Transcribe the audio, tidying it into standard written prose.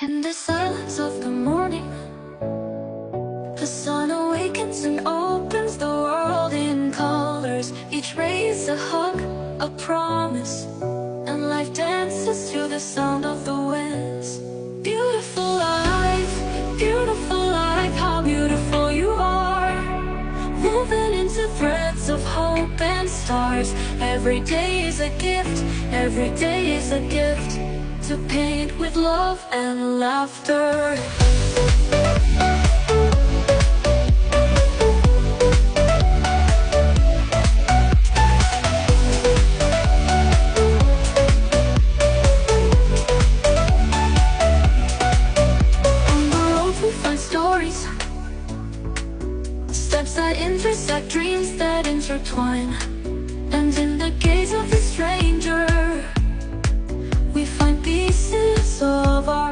In the silence of the morning, the sun awakens and opens the world in colors. Each ray is a hug, a promise, and life dances to the sound of the winds. Beautiful life, how beautiful you are, woven into threads of hope and stars. Every day is a gift, every day is a gift, to paint with love and laughter. On the road we find stories, steps that intersect, dreams that intertwine. And in the gaze of the stranger, we find pieces of our